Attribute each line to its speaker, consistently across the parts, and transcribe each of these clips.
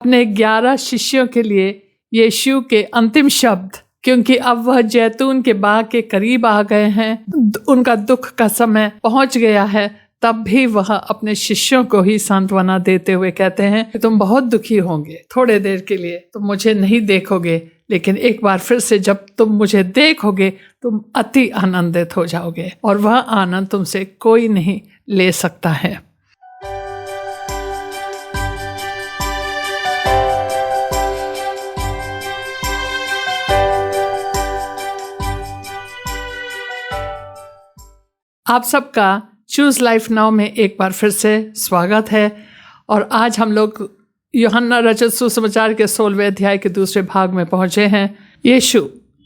Speaker 1: अपने 11 शिष्यों के लिए यीशु के अंतिम शब्द, क्योंकि अब वह जैतून के बाग के करीब आ गए हैं, उनका दुख का समय पहुंच गया है, तब भी वह अपने शिष्यों को ही सांत्वना देते हुए कहते हैं कि तुम बहुत दुखी होंगे, थोड़े देर के लिए तुम मुझे नहीं देखोगे, लेकिन एक बार फिर से जब तुम मुझे देखोगे तुम अति आनंदित हो जाओगे और वह आनंद तुमसे कोई नहीं ले सकता है। आप सबका चूज लाइफ नाउ में एक बार फिर से स्वागत है और आज हम लोग यूहन्ना रचित सुसमाचार के 16वें अध्याय के दूसरे भाग में पहुंचे हैं। यीशु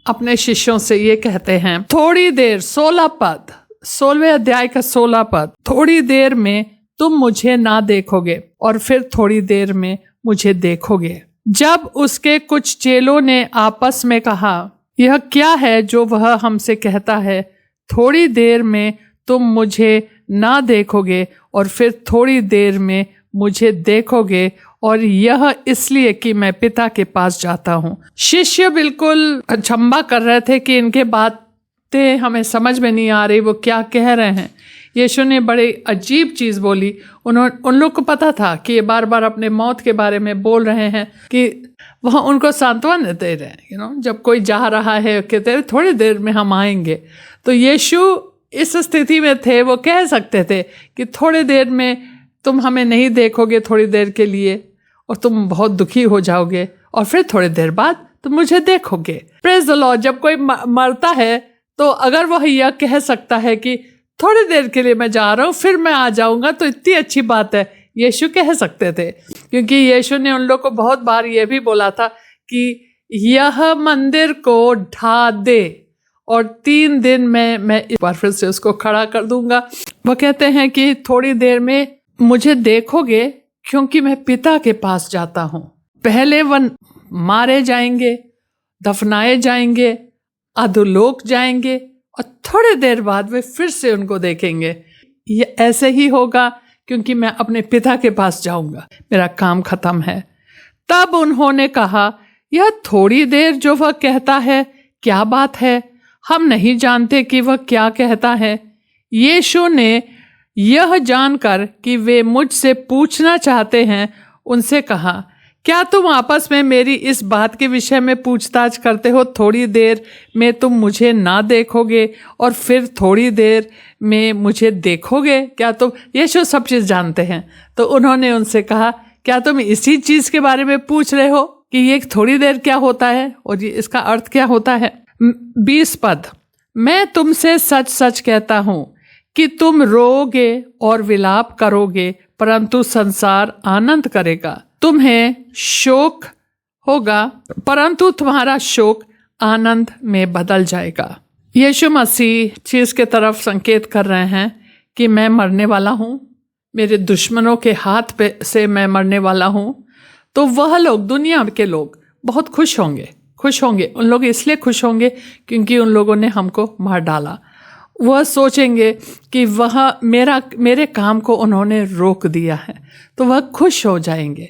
Speaker 1: अपने शिष्यों से ये कहते हैं, थोड़ी देर 16 पद, 16वें अध्याय का 16 पद, थोड़ी देर में तुम मुझे ना देखोगे और फिर थोड़ी देर में मुझे देखोगे। जब उसके कुछ चेलों ने आपस में कहा, यह क्या है जो वह हमसे कहता है, थोड़ी देर में तुम मुझे ना देखोगे और फिर थोड़ी देर में मुझे देखोगे, और यह इसलिए कि मैं पिता के पास जाता हूँ। शिष्य बिल्कुल अचंभा कर रहे थे कि इनके बातें हमें समझ में नहीं आ रही, वो क्या कह रहे हैं। यीशु ने बड़ी अजीब चीज़ बोली। उन लोग को पता था कि ये बार बार अपने मौत के बारे में बोल रहे हैं, कि वह उनको सांत्वना दे रहे हैं। जब कोई जा रहा है कहते हैं थोड़ी देर में हम आएंगे, तो यीशु इस स्थिति में थे, वो कह सकते थे कि थोड़ी देर में तुम हमें नहीं देखोगे थोड़ी देर के लिए और तुम बहुत दुखी हो जाओगे, और फिर थोड़ी देर बाद तुम मुझे देखोगे। Praise the Lord. जब कोई मरता है तो अगर वह यह कह सकता है कि थोड़ी देर के लिए मैं जा रहा हूँ फिर मैं आ जाऊँगा, तो इतनी अच्छी बात है, यीशु कह सकते थे। क्योंकि यीशु ने उन लोग को बहुत बार ये भी बोला था कि यह मंदिर को ढा दे और 3 दिन में मैं एक बार फिर से उसको खड़ा कर दूंगा। वह कहते हैं कि थोड़ी देर में मुझे देखोगे क्योंकि मैं पिता के पास जाता हूँ। पहले वह मारे जाएंगे, दफनाए जाएंगे, अधोलोक जाएंगे, और थोड़ी देर बाद वे फिर से उनको देखेंगे। ये ऐसे ही होगा क्योंकि मैं अपने पिता के पास जाऊंगा, मेरा काम खत्म है। तब उन्होंने कहा, यह थोड़ी देर जो वह कहता है क्या बात है, हम नहीं जानते कि वह क्या कहता है। यीशु ने यह जानकर कि वे मुझसे पूछना चाहते हैं, उनसे कहा, क्या तुम आपस में मेरी इस बात के विषय में पूछताछ करते हो, थोड़ी देर में तुम मुझे ना देखोगे और फिर थोड़ी देर में मुझे देखोगे? क्या तुम, यीशु सब चीज़ जानते हैं, तो उन्होंने उनसे कहा, क्या तुम इसी चीज़ के बारे में पूछ रहे हो कि ये थोड़ी देर क्या होता है और ये इसका अर्थ क्या होता है? 20 पद, मैं तुमसे सच सच कहता हूँ कि तुम रोओगे और विलाप करोगे, परंतु संसार आनंद करेगा। तुम्हें शोक होगा, परंतु तुम्हारा शोक आनंद में बदल जाएगा। यीशु मसीह चीज के तरफ संकेत कर रहे हैं कि मैं मरने वाला हूँ, मेरे दुश्मनों के हाथ पे से मैं मरने वाला हूँ। तो वह लोग, दुनिया के लोग बहुत खुश होंगे। उन लोग इसलिए खुश होंगे क्योंकि उन लोगों ने हमको मार डाला। वह सोचेंगे कि वह मेरे काम को उन्होंने रोक दिया है, तो वह खुश हो जाएंगे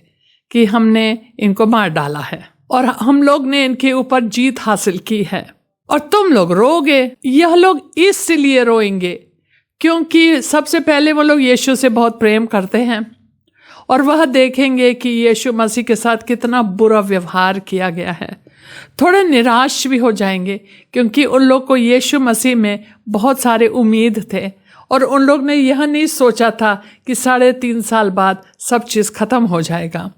Speaker 1: कि हमने इनको मार डाला है और हम लोग ने इनके ऊपर जीत हासिल की है। और तुम लोग रोगे। यह लोग इसलिए रोएंगे क्योंकि सबसे पहले वो लोग यीशु से बहुत प्रेम करते हैं और वह देखेंगे कि यीशु मसीह के साथ कितना बुरा व्यवहार किया गया है। थोड़े निराश भी हो जाएंगे क्योंकि उन लोग को यीशु मसीह में बहुत सारे उम्मीद थे और उन लोग ने यह नहीं सोचा था कि 3.5 साल बाद सब चीज़ खत्म हो जाएगा।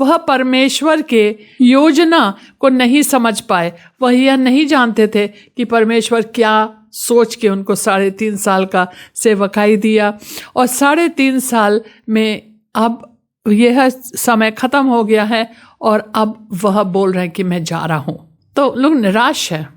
Speaker 1: वह परमेश्वर के योजना को नहीं समझ पाए। वह यह नहीं जानते थे कि परमेश्वर क्या सोच के उनको 3.5 साल का सेवकाई दिया, और 3.5 साल में अब यह समय खत्म हो गया है और अब वह बोल रहे हैं कि मैं जा रहा हूँ। तो लोग निराश हैं।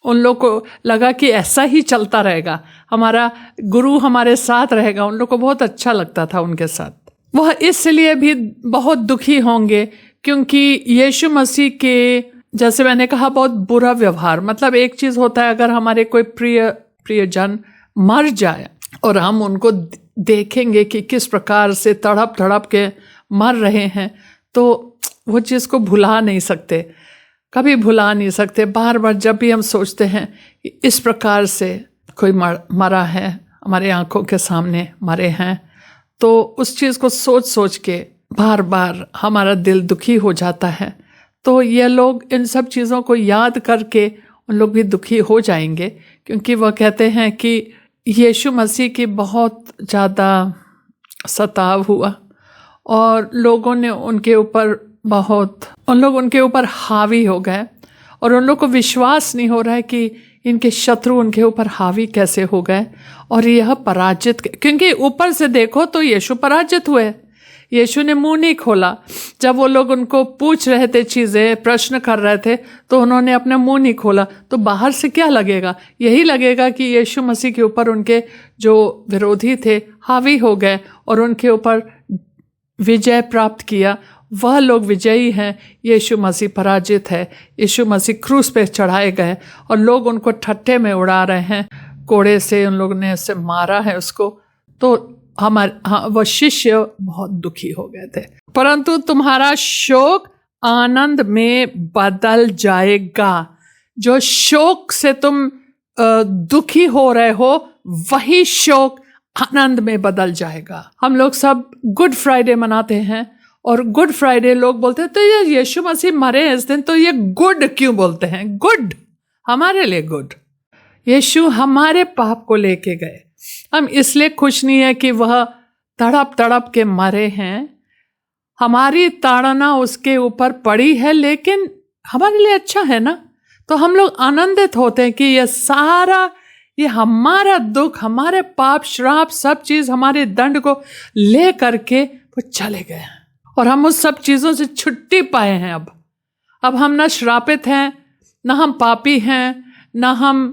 Speaker 1: उन लोग को लगा कि ऐसा ही चलता रहेगा, हमारा गुरु हमारे साथ रहेगा। उन लोग को बहुत अच्छा लगता था उनके साथ। वह इसलिए भी बहुत दुखी होंगे क्योंकि यीशु मसीह के, जैसे मैंने कहा, बहुत बुरा व्यवहार। मतलब एक चीज़ होता है, अगर हमारे कोई प्रियजन मर जाए और हम उनको देखेंगे कि किस प्रकार से तड़प तड़प के मर रहे हैं, तो वो चीज़ को भुला नहीं सकते, कभी भुला नहीं सकते। बार बार जब भी हम सोचते हैं कि इस प्रकार से कोई मरा है, हमारे आंखों के सामने मरे हैं, तो उस चीज़ को सोच सोच के बार बार हमारा दिल दुखी हो जाता है। तो ये लोग इन सब चीज़ों को याद करके उन लोग भी दुखी हो जाएंगे, क्योंकि वह कहते हैं कि यीशु मसीह की बहुत ज़्यादा सताव हुआ और लोगों ने उनके ऊपर उन लोग उनके ऊपर हावी हो गए, और उन लोग को विश्वास नहीं हो रहा है कि इनके शत्रु उनके ऊपर हावी कैसे हो गए और यह पराजित, क्योंकि ऊपर से देखो तो यीशु पराजित हुए, यीशु ने मुंह नहीं खोला। जब वो लोग उनको पूछ रहे थे चीज़ें, प्रश्न कर रहे थे, तो उन्होंने अपना मुंह नहीं खोला। तो बाहर से क्या लगेगा? यही लगेगा कि यीशु मसीह के ऊपर उनके जो विरोधी थे हावी हो गए और उनके ऊपर विजय प्राप्त किया। वह लोग विजयी हैं, यीशु मसीह पराजित है। यीशु मसीह क्रूस पे चढ़ाए गए और लोग उनको ठट्ठे में उड़ा रहे हैं, कोड़े से उन लोगों ने उससे मारा है उसको। तो वह शिष्य बहुत दुखी हो गए थे। परंतु तुम्हारा शोक आनंद में बदल जाएगा। जो शोक से तुम दुखी हो रहे हो, वही शोक आनंद में बदल जाएगा। हम लोग सब गुड फ्राइडे मनाते हैं, और गुड फ्राइडे लोग बोलते हैं तो ये यीशु मसीह मरे इस दिन, तो ये गुड क्यों बोलते हैं? गुड हमारे लिए गुड, यीशु हमारे पाप को लेके गए। हम इसलिए खुश नहीं है कि वह तड़प तड़प के मरे हैं, हमारी ताड़ना उसके ऊपर पड़ी है, लेकिन हमारे लिए अच्छा है ना। तो हम लोग आनंदित होते हैं कि ये हमारा दुख, हमारे पाप, श्राप, सब चीज़, हमारे दंड को ले करके वो चले गए हैं और हम उस सब चीज़ों से छुट्टी पाए हैं। अब हम ना श्रापित हैं, ना हम पापी हैं, ना हम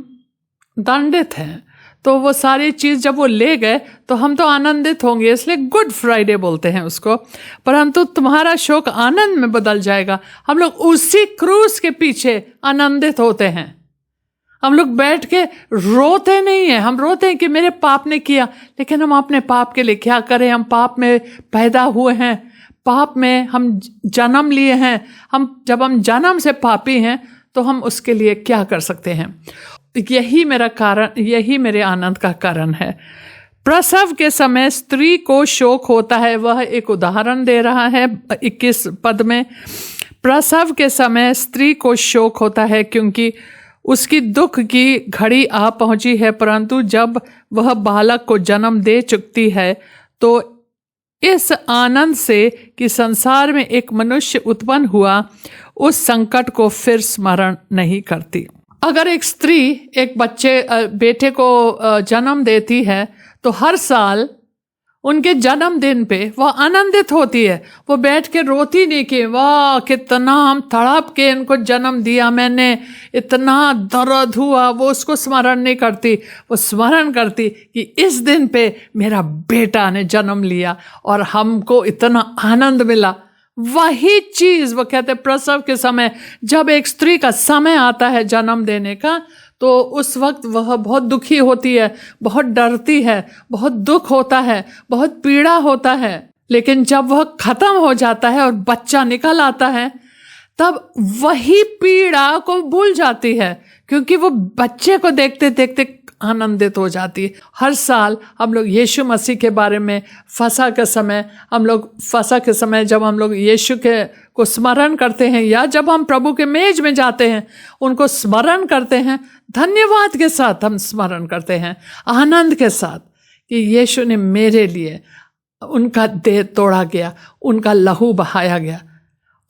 Speaker 1: दंडित हैं। तो वो सारी चीज़ जब वो ले गए तो हम तो आनंदित होंगे, इसलिए गुड फ्राइडे बोलते हैं उसको। परंतु तुम्हारा शोक आनंद में बदल जाएगा। हम लोग उसी क्रूस के पीछे आनंदित होते हैं। हम लोग बैठ के रोते नहीं हैं। हम रोते हैं कि मेरे पाप ने किया, लेकिन हम अपने पाप के लिए क्या करें? हम पाप में पैदा हुए हैं, पाप में हम जन्म लिए हैं। जब हम जन्म से पापी हैं तो हम उसके लिए क्या कर सकते हैं? यही मेरे आनंद का कारण है। प्रसव के समय स्त्री को शोक होता है। वह एक उदाहरण दे रहा है 21 पद में। प्रसव के समय स्त्री को शोक होता है क्योंकि उसकी दुख की घड़ी आ पहुंची है, परंतु जब वह बालक को जन्म दे चुकती है तो इस आनंद से कि संसार में एक मनुष्य उत्पन्न हुआ, उस संकट को फिर स्मरण नहीं करती। अगर एक स्त्री एक बेटे को जन्म देती है तो हर साल उनके जन्मदिन पे वह आनंदित होती है। वो बैठ के रोती नहीं कि वाह कितना हम तड़प के इनको जन्म दिया मैंने, इतना दर्द हुआ, वो उसको स्मरण नहीं करती। वो स्मरण करती कि इस दिन पे मेरा बेटा ने जन्म लिया और हमको इतना आनंद मिला। वही चीज़ वो कहते प्रसव के समय, जब एक स्त्री का समय आता है जन्म देने का, तो उस वक्त वह बहुत दुखी होती है, बहुत डरती है, बहुत दुख होता है, बहुत पीड़ा होता है। लेकिन जब वह खत्म हो जाता है और बच्चा निकल आता है, तब वही पीड़ा को भूल जाती है, क्योंकि वो बच्चे को देखते देखते आनंदित हो जाती है। हर साल हम लोग यीशु मसीह के बारे में फसह के समय जब हम लोग यीशु को स्मरण करते हैं, या जब हम प्रभु के मेज में जाते हैं उनको स्मरण करते हैं, धन्यवाद के साथ हम स्मरण करते हैं, आनंद के साथ, कि यीशु ने मेरे लिए, उनका देह तोड़ा गया, उनका लहू बहाया गया।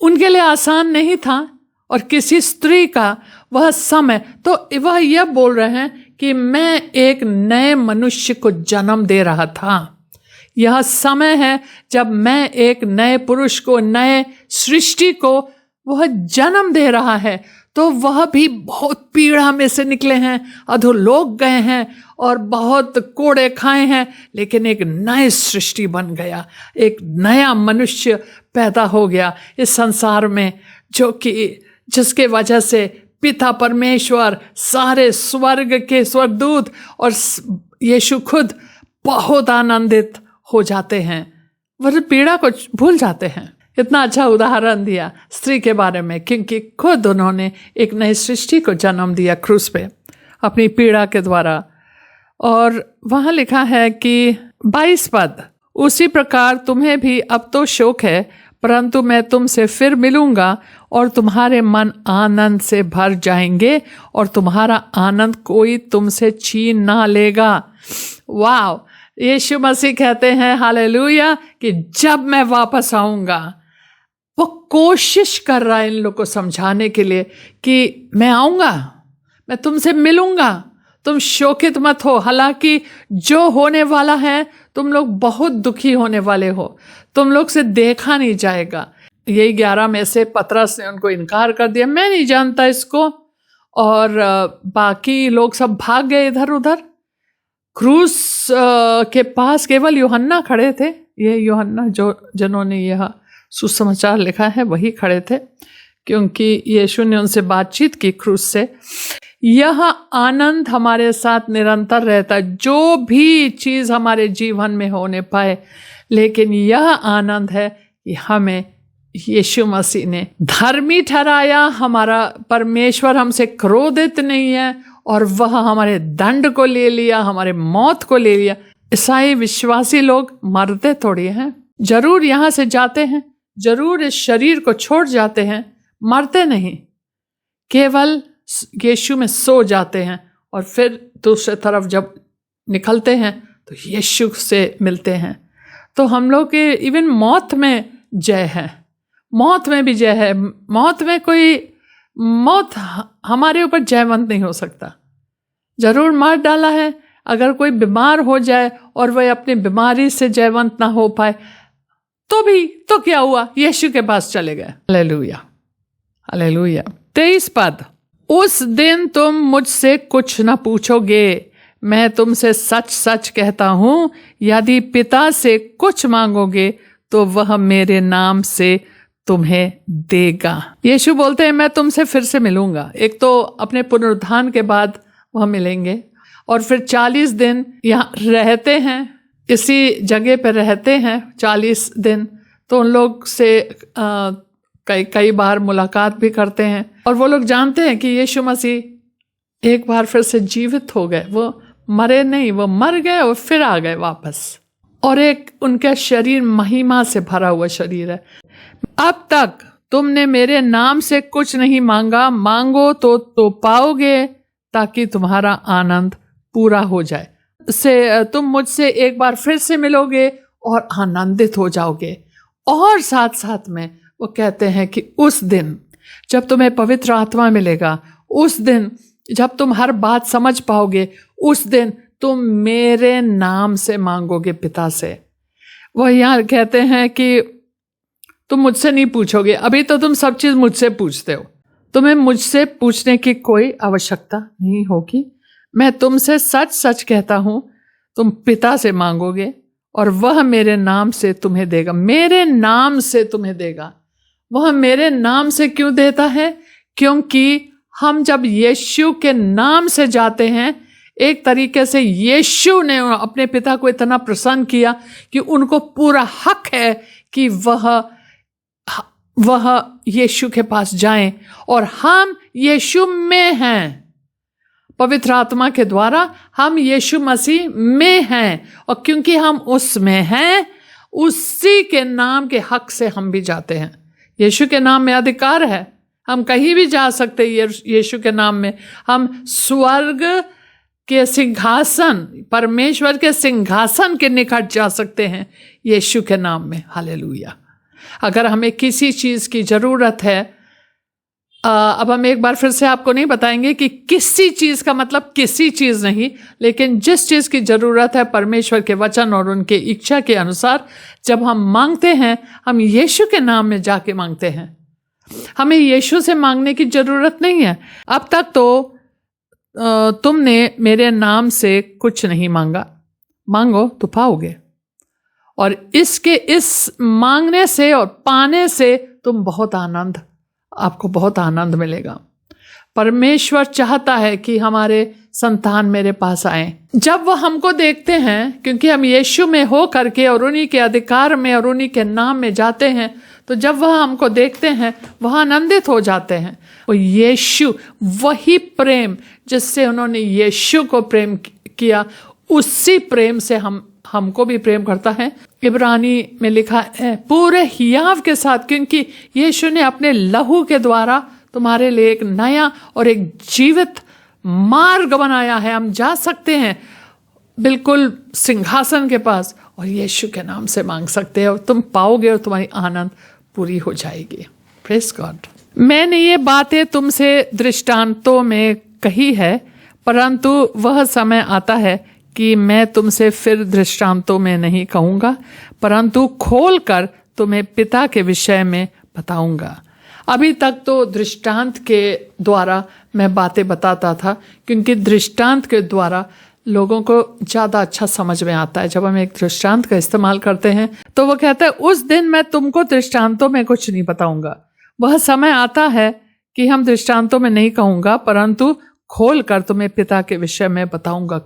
Speaker 1: उनके लिए आसान नहीं था, और किसी स्त्री का वह समय, तो वह यह बोल रहे हैं कि मैं एक नए मनुष्य को जन्म दे रहा था। यह समय है जब मैं एक नए पुरुष को, नए सृष्टि को वह जन्म दे रहा है। तो वह भी बहुत पीड़ा में से निकले हैं, अधोलोक गए हैं और बहुत कोड़े खाए हैं, लेकिन एक नए सृष्टि बन गया, एक नया मनुष्य पैदा हो गया इस संसार में, जिसके वजह से पिता परमेश्वर, सारे स्वर्ग के स्वर्गदूत और यीशु खुद बहुत आनंदित हो जाते हैं, वह पीड़ा को भूल जाते हैं। कितना अच्छा उदाहरण दिया स्त्री के बारे में, क्योंकि खुद उन्होंने एक नई सृष्टि को जन्म दिया क्रूस पे अपनी पीड़ा के द्वारा। और वहाँ लिखा है कि 22 पद, उसी प्रकार तुम्हें भी अब तो शोक है, परंतु मैं तुमसे फिर मिलूंगा और तुम्हारे मन आनंद से भर जाएंगे और तुम्हारा आनंद कोई तुमसे छीन ना लेगा। वाह! यीशु मसीह कहते हैं हालेलुया कि जब मैं वापस आऊंगा, वो कोशिश कर रहा है इन लोग को समझाने के लिए कि मैं आऊंगा, मैं तुमसे मिलूंगा, तुम शोकित मत हो। हालांकि जो होने वाला है तुम लोग बहुत दुखी होने वाले हो, तुम लोग से देखा नहीं जाएगा। यही 11 में से पतरस ने उनको इनकार कर दिया, मैं नहीं जानता इसको, और बाकी लोग सब भाग गए इधर उधर। क्रूस के पास केवल यूहन्ना खड़े थे। ये यूहन्ना जिन्होंने यह सुसमाचार लिखा है वही खड़े थे, क्योंकि यीशु ने उनसे बातचीत की क्रूस से। यह आनंद हमारे साथ निरंतर रहता है, जो भी चीज़ हमारे जीवन में होने पाए, लेकिन यह आनंद है कि हमें यीशु मसीह ने धर्मी ठहराया। हमारा परमेश्वर हमसे क्रोधित नहीं है और वह हमारे दंड को ले लिया, हमारे मौत को ले लिया। ईसाई विश्वासी लोग मरते थोड़ी हैं, जरूर यहाँ से जाते हैं, जरूर इस शरीर को छोड़ जाते हैं, मरते नहीं, केवल यीशु में सो जाते हैं और फिर दूसरे तरफ जब निकलते हैं तो यीशु से मिलते हैं। तो हम लोग के इवन मौत में जय है, मौत में भी जय है। मौत में मौत हमारे ऊपर जयवंत नहीं हो सकता, जरूर मार डाला है। अगर कोई बीमार हो जाए और वह अपनी बीमारी से जयवंत ना हो पाए तो क्या हुआ, यीशु के पास चले गए। Hallelujah, hallelujah. 23 पद, उस दिन तुम मुझसे कुछ न पूछोगे, मैं तुमसे सच सच कहता हूँ, यदि पिता से कुछ मांगोगे तो वह मेरे नाम से तुम्हें देगा। यीशु बोलते हैं मैं तुमसे फिर से मिलूंगा। एक तो अपने पुनरुत्थान के बाद वह मिलेंगे और फिर 40 दिन यहाँ रहते हैं, इसी जगह पर रहते हैं 40 दिन। तो उन लोग से कई बार मुलाकात भी करते हैं और वो लोग जानते हैं कि यीशु मसीह एक बार फिर से जीवित हो गए। वो मरे नहीं, वो मर गए और फिर आ गए वापस, और एक उनका शरीर महिमा से भरा हुआ शरीर है। अब तक तुमने मेरे नाम से कुछ नहीं मांगा, मांगो तो पाओगे, ताकि तुम्हारा आनंद पूरा हो जाए। से तुम मुझसे एक बार फिर से मिलोगे और आनंदित हो जाओगे। और साथ साथ में वो कहते हैं कि उस दिन जब तुम्हें पवित्र आत्मा मिलेगा, उस दिन जब तुम हर बात समझ पाओगे, उस दिन तुम मेरे नाम से मांगोगे पिता से। वह यहाँ कहते हैं कि तुम मुझसे नहीं पूछोगे, अभी तो तुम सब चीज़ मुझसे पूछते हो, तुम्हें मुझसे पूछने की कोई आवश्यकता नहीं होगी। मैं तुमसे सच सच कहता हूँ, तुम पिता से मांगोगे और वह मेरे नाम से तुम्हें देगा। मेरे नाम से तुम्हें देगा। वह मेरे नाम से क्यों देता है? क्योंकि हम जब यीशु के नाम से जाते हैं, एक तरीके से यीशु ने अपने पिता को इतना प्रसन्न किया कि उनको पूरा हक है कि वह यीशु के पास जाएं, और हम यीशु में हैं। पवित्र आत्मा के द्वारा हम यीशु मसीह में हैं, और क्योंकि हम उसमें हैं, उसी के नाम के हक से हम भी जाते हैं। यीशु के नाम में अधिकार है, हम कहीं भी जा सकते हैं। यीशु के नाम में हम स्वर्ग के सिंहासन, परमेश्वर के सिंहासन के निकट जा सकते हैं यीशु के नाम में। हालेलुया। अगर हमें किसी चीज़ की ज़रूरत है, अब हम एक बार फिर से आपको नहीं बताएंगे कि किसी चीज़ का मतलब किसी चीज़ नहीं, लेकिन जिस चीज़ की ज़रूरत है परमेश्वर के वचन और उनके इच्छा के अनुसार जब हम मांगते हैं, हम यीशु के नाम में जाके मांगते हैं। हमें यीशु से मांगने की ज़रूरत नहीं है। अब तक तो तुमने मेरे नाम से कुछ नहीं मांगा, मांगो तो पाओगे, और इस मांगने से और पाने से तुम आपको बहुत आनंद मिलेगा। परमेश्वर चाहता है कि हमारे संतान मेरे पास आए। जब वो हमको देखते हैं, क्योंकि हम यीशु में हो करके और उन्हीं के अधिकार में और उन्हीं के नाम में जाते हैं, तो जब वह हमको देखते हैं वह आनंदित हो जाते हैं। और यीशु, वही प्रेम जिससे उन्होंने यीशु को प्रेम किया, उसी प्रेम से हमको भी प्रेम करता है। इब्रानी में लिखा है पूरे हियाव के साथ, क्योंकि यीशु ने अपने लहू के द्वारा तुम्हारे लिए एक नया और एक जीवित मार्ग बनाया है। हम जा सकते हैं बिल्कुल सिंहासन के पास और यीशु के नाम से मांग सकते हैं और तुम पाओगे और तुम्हारी आनंद पूरी हो जाएगी। Praise God. मैंने ये बातें तुमसे दृष्टांतों में कही है, परंतु वह समय आता है कि मैं तुमसे फिर दृष्टांतों में नहीं कहूँगा, परंतु खोलकर तुम्हें पिता के विषय में बताऊंगा। अभी तक तो दृष्टांत के द्वारा मैं बातें बताता था, क्योंकि दृष्टांत के द्वारा लोगों को ज़्यादा अच्छा समझ में आता है। जब हम एक दृष्टांत का इस्तेमाल करते हैं तो वो कहता है उस दिन मैं तुमको दृष्टांतों में कुछ नहीं बताऊंगा। वह समय आता है कि हम दृष्टांतों में नहीं कहूँगा, परंतु खोल कर तुम्हें पिता के विषय में बताऊंगा।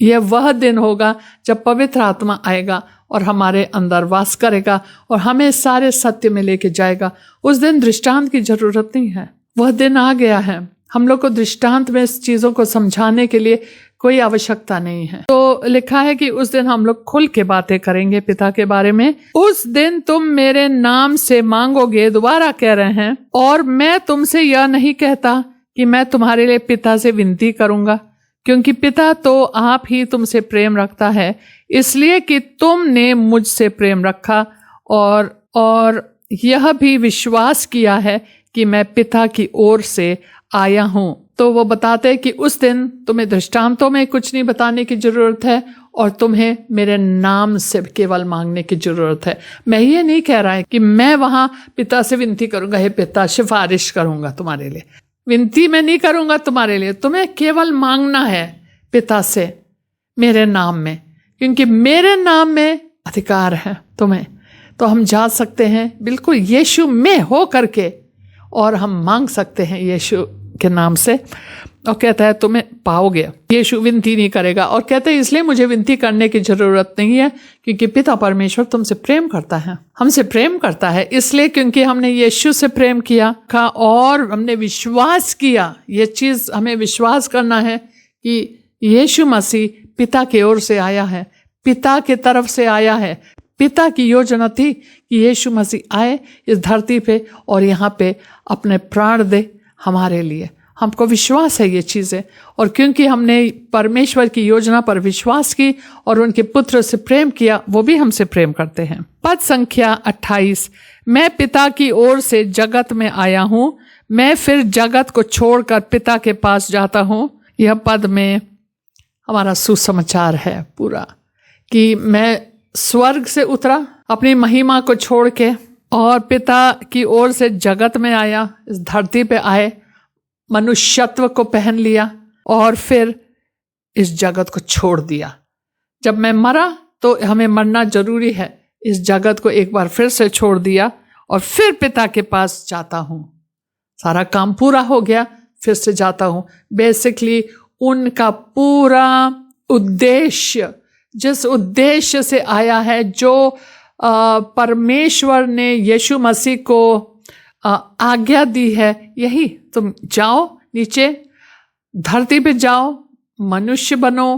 Speaker 1: यह वह दिन होगा जब पवित्र आत्मा आएगा और हमारे अंदर वास करेगा और हमें सारे सत्य में लेके जाएगा। उस दिन दृष्टांत की जरूरत नहीं है, वह दिन आ गया है। हम लोग को दृष्टांत में इस चीज़ों को समझाने के लिए कोई आवश्यकता नहीं है। तो लिखा है कि उस दिन हम लोग खुल के बातें करेंगे पिता के बारे में। उस दिन तुम मेरे नाम से मांगोगे, दोबारा कह रहे हैं, और मैं तुमसे यह नहीं कहता कि मैं तुम्हारे लिए पिता से विनती करूंगा, क्योंकि पिता तो आप ही तुमसे प्रेम रखता है, इसलिए कि तुमने मुझसे प्रेम रखा और यह भी विश्वास किया है कि मैं पिता की ओर से आया हूँ। तो वो बताते हैं कि उस दिन तुम्हें दृष्टांतों में कुछ नहीं बताने की जरूरत है और तुम्हें मेरे नाम से केवल मांगने की जरूरत है। मैं ये नहीं कह रहा है कि मैं वहाँ पिता से विनती करूंगा, हे पिता सिफारिश करूंगा तुम्हारे लिए। विनती मैं नहीं करूंगा तुम्हारे लिए, तुम्हें केवल मांगना है पिता से मेरे नाम में, क्योंकि मेरे नाम में अधिकार है तुम्हें। तो हम जा सकते हैं बिल्कुल यीशु में हो करके और हम मांग सकते हैं यीशु के नाम से। और कहता है तुम्हें पाओगे। यीशु विनती नहीं करेगा और कहते हैं इसलिए मुझे विनती करने की जरूरत नहीं है, क्योंकि पिता परमेश्वर तुमसे प्रेम करता है, हमसे प्रेम करता है। इसलिए क्योंकि हमने यीशु से प्रेम किया और हमने विश्वास किया। ये चीज़ हमें विश्वास करना है कि यीशु मसीह पिता की ओर से आया है, पिता के तरफ से आया है। पिता की योजना थी कि यीशु मसीह आए इस धरती पे और यहाँ पे अपने प्राण दे हमारे लिए। हमको विश्वास है ये चीज़ें, और क्योंकि हमने परमेश्वर की योजना पर विश्वास की और उनके पुत्र से प्रेम किया, वो भी हमसे प्रेम करते हैं। पद संख्या 28, मैं पिता की ओर से जगत में आया हूँ, मैं फिर जगत को छोड़कर पिता के पास जाता हूँ। यह पद में हमारा सुसमाचार है पूरा, कि मैं स्वर्ग से उतरा अपनी महिमा को छोड़ के और पिता की ओर से जगत में आया, इस धरती पे आए, मनुष्यत्व को पहन लिया और फिर इस जगत को छोड़ दिया। जब मैं मरा तो हमें मरना जरूरी है, इस जगत को एक बार फिर से छोड़ दिया और फिर पिता के पास जाता हूँ। सारा काम पूरा हो गया, फिर से जाता हूँ। बेसिकली उनका पूरा उद्देश्य, जिस उद्देश्य से आया है, जो परमेश्वर ने यीशु मसीह को आज्ञा दी है, यही तुम जाओ नीचे धरती पे जाओ, मनुष्य बनो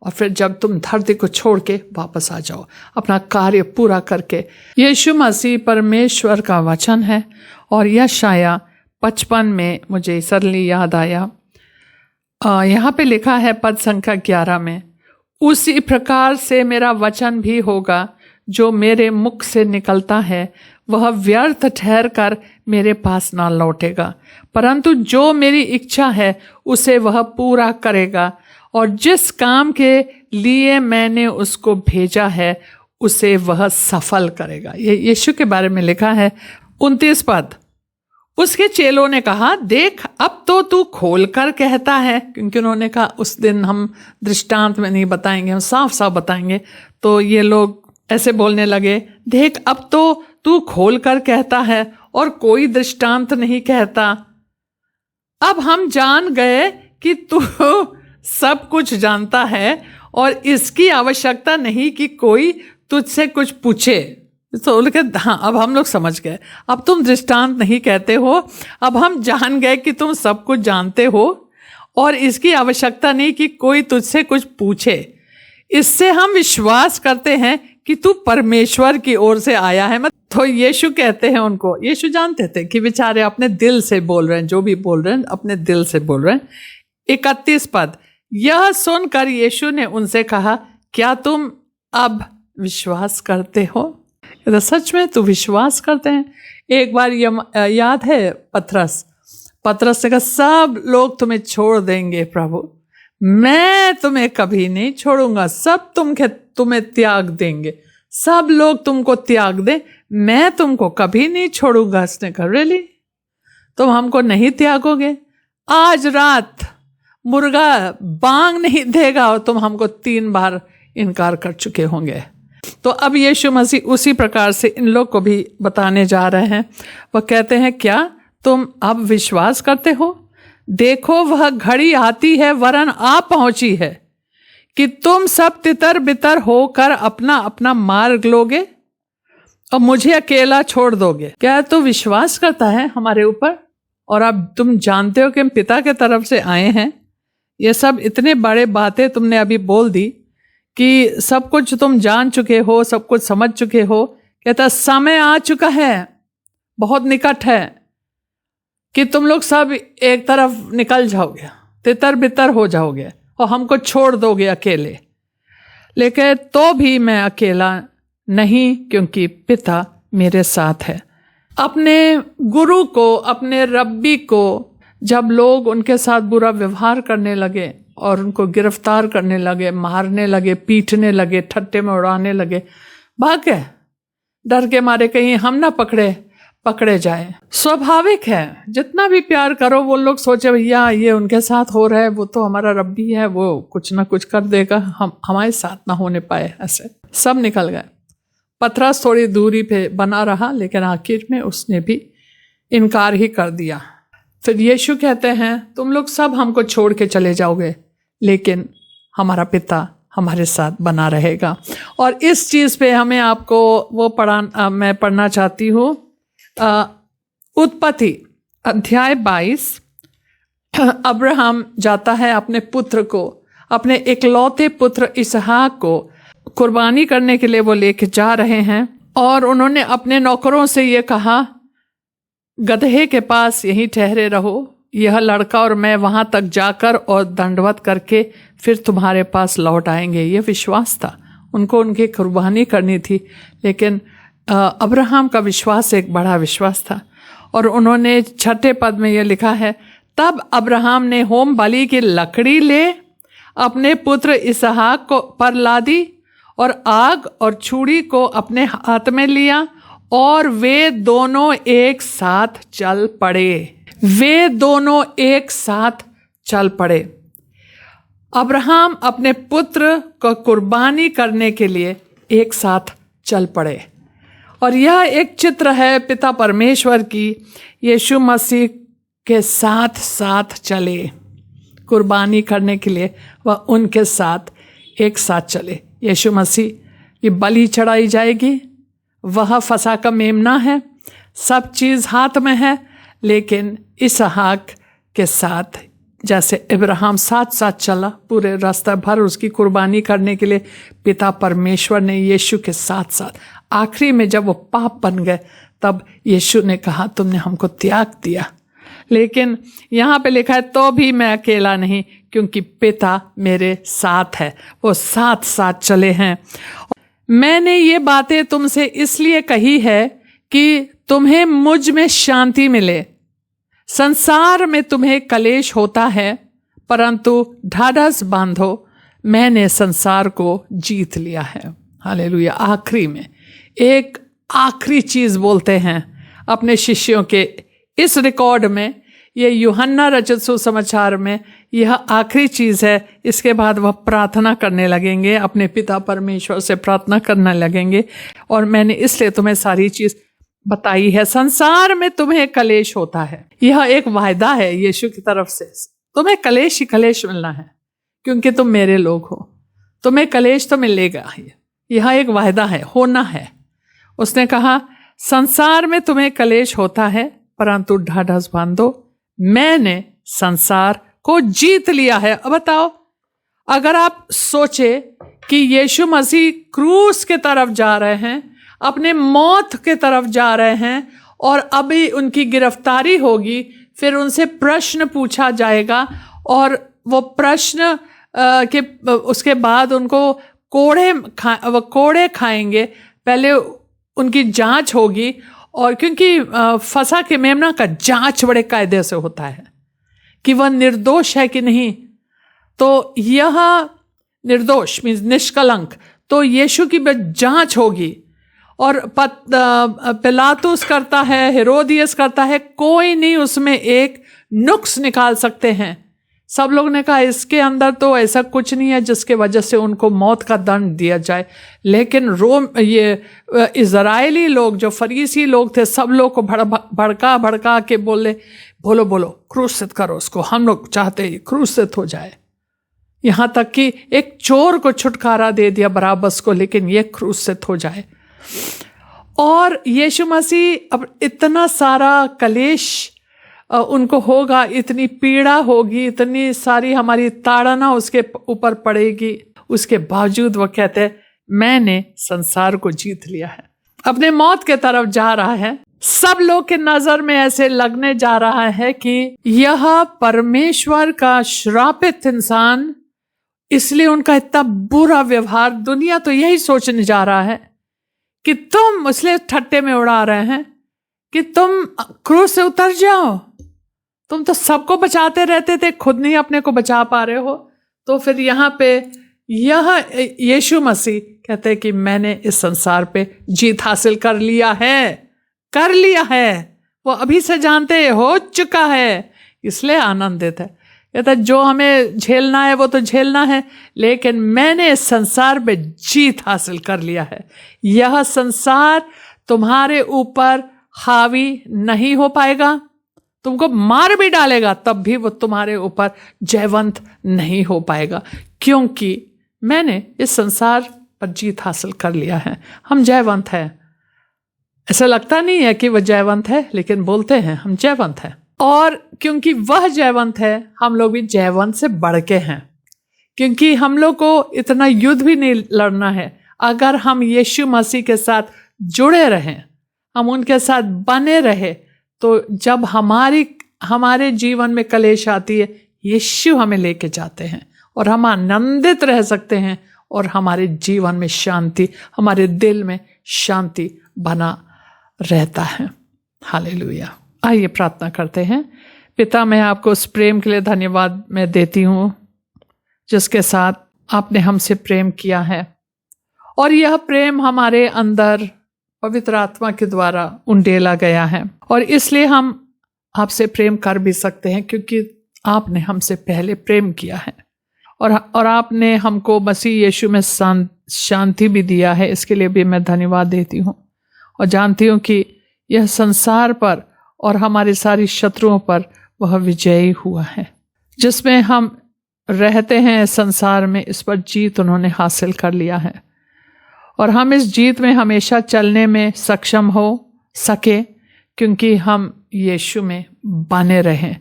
Speaker 1: और फिर जब तुम धरती को छोड़ के वापस आ जाओ अपना कार्य पूरा करके। यीशु मसीह परमेश्वर का वचन है। और यशाया 55 में मुझे सडनली याद आया, यहाँ पे लिखा है पद संख्या 11 में, उसी प्रकार से मेरा वचन भी होगा जो मेरे मुख से निकलता है, वह व्यर्थ ठहर कर मेरे पास ना लौटेगा, परंतु जो मेरी इच्छा है उसे वह पूरा करेगा, और जिस काम के लिए मैंने उसको भेजा है उसे वह सफल करेगा। ये यीशु के बारे में लिखा है। 29 पद, उसके चेलों ने कहा, देख अब तो तू खोल कर कहता है, क्योंकि उन्होंने कहा उस दिन हम दृष्टांत में नहीं बताएंगे, हम साफ साफ बताएंगे। तो ये लोग ऐसे बोलने लगे, देख अब तो तू खोल कर कहता है और कोई दृष्टांत नहीं कहता। अब हम जान गए कि तू सब कुछ जानता है और इसकी आवश्यकता नहीं कि कोई तुझसे कुछ पूछे। तो बोले कि हाँ, अब हम लोग समझ गए, अब तुम दृष्टांत नहीं कहते हो, अब हम जान गए कि तुम सब कुछ जानते हो और इसकी आवश्यकता नहीं कि कोई तुझसे कुछ पूछे। इससे हम विश्वास करते हैं कि तू परमेश्वर की ओर से आया है। तो यीशु कहते हैं उनको, यीशु जानते थे कि बेचारे अपने दिल से बोल रहे हैं, जो भी बोल रहे हैं अपने दिल से बोल रहे हैं। 31 पद, यह सुनकर यीशु ने उनसे कहा, क्या तुम अब विश्वास करते हो? तो सच में तू विश्वास करते हैं? एक बार याद है पतरस ने कहा, सब लोग तुम्हें छोड़ देंगे प्रभु, मैं तुम्हें कभी नहीं छोड़ूंगा, सब तुम्हें त्याग देंगे, सब लोग तुमको त्याग दे, मैं तुमको कभी नहीं छोड़ूंगा। उसने कहा, रियली? तुम हमको नहीं त्यागोगे? आज रात मुर्गा बांग नहीं देगा और तुम हमको 3 बार इनकार कर चुके होंगे। तो अब यीशु मसीह उसी प्रकार से इन लोग को भी बताने जा रहे हैं। वह कहते हैं, क्या तुम अब विश्वास करते हो? देखो वह घड़ी आती है, वरन आ पहुंची है, कि तुम सब तितर बितर होकर अपना अपना मार्ग लोगे और मुझे अकेला छोड़ दोगे। क्या तू विश्वास करता है हमारे ऊपर? और अब तुम जानते हो कि हम पिता के तरफ से आए हैं। ये सब इतने बड़े बातें तुमने अभी बोल दी कि सब कुछ तुम जान चुके हो, सब कुछ समझ चुके हो। कहता समय आ चुका है, बहुत निकट है कि तुम लोग सब एक तरफ निकल जाओगे, तितर बितर हो जाओगे और हमको छोड़ दोगे अकेले। लेकिन तो भी मैं अकेला नहीं, क्योंकि पिता मेरे साथ है। अपने गुरु को, अपने रब्बी को जब लोग उनके साथ बुरा व्यवहार करने लगे और उनको गिरफ्तार करने लगे, मारने लगे, पीटने लगे, ठट्टे में उड़ाने लगे, भाग गए डर के मारे, कहीं हम ना पकड़े जाए। स्वाभाविक है, जितना भी प्यार करो वो लोग सोचे भैया ये उनके साथ हो रहा है, वो तो हमारा रब्बी है, वो कुछ ना कुछ कर देगा, हम हमारे साथ ना होने पाए। ऐसे सब निकल गए। पतरस थोड़ी दूरी पे बना रहा, लेकिन आखिर में उसने भी इनकार ही कर दिया। फिर यीशु कहते हैं, तुम लोग सब हमको छोड़ के चले जाओगे, लेकिन हमारा पिता हमारे साथ बना रहेगा। और इस चीज़ पे हमें आपको वो मैं पढ़ना चाहती हूँ। उत्पत्ति अध्याय 22। अब्राहम जाता है अपने पुत्र को, अपने इकलौते पुत्र इसहाक को कुर्बानी करने के लिए वो लेके जा रहे हैं। और उन्होंने अपने नौकरों से ये कहा, गदहे के पास यहीं ठहरे रहो, यह लड़का और मैं वहां तक जाकर और दंडवत करके फिर तुम्हारे पास लौट आएंगे। ये विश्वास था उनको, उनकी कुर्बानी करनी थी। लेकिन अब्राहम का विश्वास एक बड़ा विश्वास था। और उन्होंने 6 पद में यह लिखा है, तब अब्राहम ने होम बलि की लकड़ी ले अपने पुत्र इसहाक को पर लादी और आग और छुरी को अपने हाथ में लिया और वे दोनों एक साथ चल पड़े। अब्राहम अपने पुत्र को कुर्बानी करने के लिए एक साथ चल पड़े। और यह एक चित्र है पिता परमेश्वर की, यीशु मसीह के साथ साथ चले कुर्बानी करने के लिए, वह उनके साथ एक साथ चले। यीशु मसीह की बलि चढ़ाई जाएगी, वह फसह का मेमना है, सब चीज़ हाथ में है। लेकिन इसहाक के साथ जैसे अब्राहम साथ साथ चला पूरे रास्ता भर उसकी कुर्बानी करने के लिए, पिता परमेश्वर ने यीशु के साथ साथ आखिरी में जब वो पाप बन गए तब यीशु ने कहा, तुमने हमको त्याग दिया। लेकिन यहाँ पे लिखा है, तो भी मैं अकेला नहीं, क्योंकि पिता मेरे साथ है। वो साथ साथ चले हैं। मैंने ये बातें तुमसे इसलिए कही है कि तुम्हें मुझ में शांति मिले। संसार में तुम्हें कलेश होता है, परंतु ढाढ़स बांधो, मैंने संसार को जीत लिया है। हालेलुया। आखिरी में एक आखिरी चीज बोलते हैं अपने शिष्यों के इस रिकॉर्ड में, ये यूहन्ना रचित सुसमाचार में यह आखिरी चीज है। इसके बाद वह प्रार्थना करने लगेंगे, अपने पिता परमेश्वर से प्रार्थना करने लगेंगे। और मैंने इसलिए तुम्हें सारी चीज बताई है। संसार में तुम्हें कलेश होता है, यह एक वायदा है यीशु की तरफ से। तुम्हें कलेश ही कलेश मिलना है, क्योंकि तुम मेरे लोग हो। तुम्हें कलेश तो मिलेगा, यह एक वायदा है, होना है। उसने कहा, संसार में तुम्हें कलेश होता है, परंतु ढाढ़स बांधो, मैंने संसार को जीत लिया है। अब बताओ, अगर आप सोचे कि यीशु मसीह क्रूस के तरफ जा रहे हैं, अपने मौत के तरफ जा रहे हैं, और अभी उनकी गिरफ्तारी होगी, फिर उनसे प्रश्न पूछा जाएगा, और वो प्रश्न के उसके बाद उनको कोड़े खाएंगे, पहले उनकी जांच होगी, और क्योंकि फसा के मेमना का जांच बड़े कायदे से होता है कि वह निर्दोष है कि नहीं। तो यह निर्दोष मीन्स निष्कलंक, तो यीशु की जांच होगी, और पिलातुस करता है, हेरोदियस करता है, कोई नहीं उसमें एक नुक्स निकाल सकते हैं। सब लोग ने कहा इसके अंदर तो ऐसा कुछ नहीं है जिसके वजह से उनको मौत का दंड दिया जाए, लेकिन इजरायली लोग जो फरीसी लोग थे, सब लोग को भड़का के बोलो क्रूसित करो उसको, हम लोग चाहते हैं क्रूसित हो जाए। यहाँ तक कि एक चोर को छुटकारा दे दिया बराबस को, लेकिन ये क्रूसित हो जाए। और यीशु मसीह अब इतना सारा कलेश उनको होगा, इतनी पीड़ा होगी, इतनी सारी हमारी ताड़ना उसके ऊपर पड़ेगी, उसके बावजूद वो कहते हैं मैंने संसार को जीत लिया है। अपने मौत के तरफ जा रहा है। सब लोग के नजर में ऐसे लगने जा रहा है कि यह परमेश्वर का श्रापित इंसान, इसलिए उनका इतना बुरा व्यवहार। दुनिया तो यही सोचने जा रहा है कि तुम, इसलिए ठट्टे में उड़ा रहे हैं कि तुम क्रूस से उतर जाओ, तुम तो सबको बचाते रहते थे, खुद नहीं अपने को बचा पा रहे हो। तो फिर यहाँ पे यह यीशु मसीह कहते हैं कि मैंने इस संसार पे जीत हासिल कर लिया है। वो अभी से जानते हो चुका है, इसलिए आनंदित है। कहता जो हमें झेलना है वो तो झेलना है, लेकिन मैंने इस संसार पे जीत हासिल कर लिया है। यह संसार तुम्हारे ऊपर हावी नहीं हो पाएगा, तुमको मार भी डालेगा तब भी वो तुम्हारे ऊपर जयवंत नहीं हो पाएगा, क्योंकि मैंने इस संसार पर जीत हासिल कर लिया है। हम जयवंत हैं। ऐसा लगता नहीं है कि वह जयवंत है, लेकिन बोलते हैं हम जयवंत हैं। और क्योंकि वह जयवंत है, हम लोग भी जयवंत से बढ़ के हैं, क्योंकि हम लोग को इतना युद्ध भी नहीं लड़ना है। अगर हम यीशु मसीह के साथ जुड़े रहें, हम उनके साथ बने रहे, तो जब हमारे जीवन में कलेश आती है, यीशु हमें लेके जाते हैं और हम आनंदित रह सकते हैं, और हमारे जीवन में शांति, हमारे दिल में शांति बना रहता है। हालेलुया। आइए प्रार्थना करते हैं। पिता, मैं आपको उस प्रेम के लिए धन्यवाद मैं देती हूँ जिसके साथ आपने हमसे प्रेम किया है, और यह प्रेम हमारे अंदर पवित्र आत्मा के द्वारा उंडेला गया है, और इसलिए हम आपसे प्रेम कर भी सकते हैं, क्योंकि आपने हमसे पहले प्रेम किया है, और आपने हमको मसीह यीशु में शांति भी दिया है। इसके लिए भी मैं धन्यवाद देती हूँ, और जानती हूँ कि यह संसार पर और हमारे सारी शत्रुओं पर वह विजयी हुआ है। जिसमें हम रहते हैं संसार में, इस पर जीत उन्होंने हासिल कर लिया है, और हम इस जीत में हमेशा चलने में सक्षम हो सके, क्योंकि हम यीशु में बने रहें।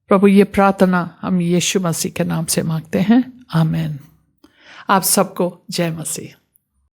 Speaker 1: प्रभु, ये प्रार्थना हम यीशु मसीह के नाम से मांगते हैं, आमीन। आप सबको जय मसीह।